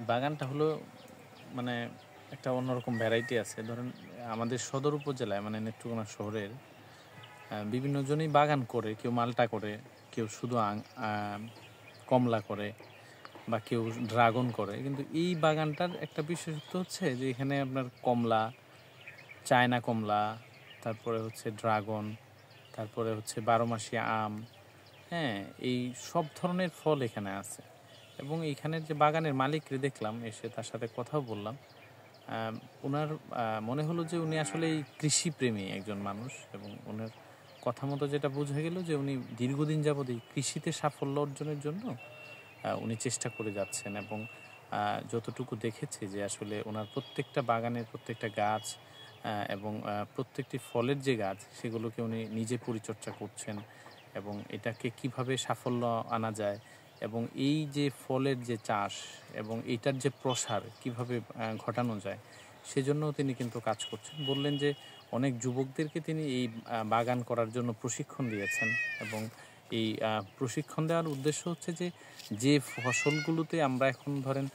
বাগানটা হলো মানে একটা অন্যরকম ভ্যারাইটি আছে। ধরেন আমাদের সদর উপজেলায় মানে নেত্রকোনা শহরের বিভিন্ন জনই বাগান করে, কেউ মালটা করে, কেউ শুধু কমলা করে বা কেউ ড্রাগন করে। কিন্তু এই বাগানটার একটা বিশেষত্ব হচ্ছে যে এখানে আপনার কমলা, চায়না কমলা, তারপরে হচ্ছে ড্রাগন, তারপরে হচ্ছে 12 মাসি আম, হ্যাঁ, এই সব ধরনের ফল এখানে আছে। এবং এইখানের যে বাগানের মালিককে দেখলাম, এসে তার সাথে কথাও বললাম। ওনার মনে হলো যে উনি আসলে এই কৃষিপ্রেমী একজন মানুষ, এবং ওনার কথা মতো যেটা বোঝা গেল যে উনি দীর্ঘদিন যাবৎ এই কৃষিতে সাফল্য অর্জনের জন্য উনি চেষ্টা করে যাচ্ছেন। এবং যতটুকু দেখেছি যে আসলে ওনার প্রত্যেকটা বাগানের প্রত্যেকটা গাছ এবং প্রত্যেকটি ফলের যে গাছ সেগুলোকে উনি নিজে পরিচর্যা করছেন, এবং এটাকে কিভাবে সাফল্য আনা যায়, এবং এই যে ফলের যে চাষ এবং এইটার যে প্রসার কিভাবে ঘটানো যায় সেজন্য তিনি কিন্তু কাজ করছেন। বললেন যে অনেক যুবকদেরকে তিনি এই বাগান করার জন্য প্রশিক্ষণ দিয়েছেন, এবং এই প্রশিক্ষণ দেওয়ার উদ্দেশ্য হচ্ছে যে যে ফসলগুলোতে আমরা এখন ধরেন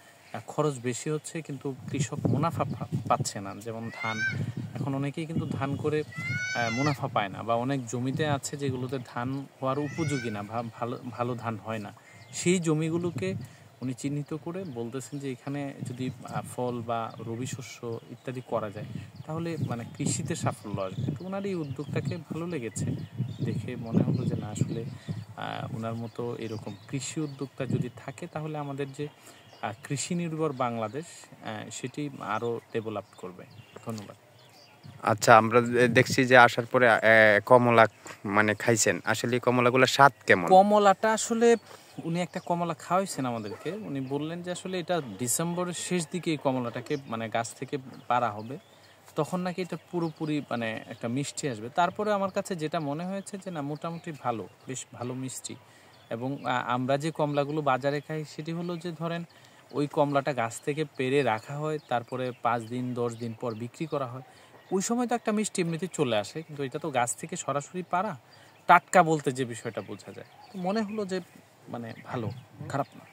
খরচ বেশি হচ্ছে কিন্তু কৃষক মুনাফা পাচ্ছে না, যেমন ধান। এখন অনেকেই কিন্তু ধান করে মুনাফা পায় না, বা অনেক জমিতে আছে যেগুলোতে ধান হওয়ার উপযোগী না, ভালো ভালো ধান হয় না। সেই জমিগুলোকে উনি চিহ্নিত করে বলতেছেন যে এখানে যদি ফল বা রবি শস্য ইত্যাদি করা যায় তাহলে মানে কৃষিতে সাফল্য আসবে। তো ওনার এই উদ্যোগটাকে ভালো লেগেছে দেখে, মনে হলো যে না আসলে ওনার মতো এরকম কৃষি উদ্যোক্তা যদি থাকে তাহলে আমাদের যে কৃষি নির্ভর বাংলাদেশ সেটি আরও ডেভেলপ করবে। ধন্যবাদ। আচ্ছা, আমরা দেখছি যে আসার পরে কমলা মানে খাইছেন, আসলে কমলাগুলোর স্বাদ কেমন? কমলাটা আসলে উনি একটা কমলা খাওয়াইছেন আমাদেরকে। উনি বললেন যে আসলে এটা ডিসেম্বরের শেষ দিকে এই কমলাটাকে মানে গাছ থেকে পাড়া হবে, তখন নাকি এটা পুরোপুরি মানে একটা মিষ্টি আসবে। তারপরে আমার কাছে যেটা মনে হয়েছে যে না, মোটামুটি ভালো, বেশ ভালো মিষ্টি। এবং আমরা যে কমলাগুলো বাজারে খাই সেটি হলো যে ধরেন ওই কমলাটা গাছ থেকে পেড়ে রাখা হয়, তারপরে 5 দিন 10 দিন পর বিক্রি করা হয়। ওই সময় তো একটা মিষ্টি এমনিতে চলে আসে, কিন্তু এটা তো গাছ থেকে সরাসরি পাড়া, টাটকা বলতে যে বিষয়টা বোঝা যায়। তো মনে হলো যে মানে ভালো, খারাপ না।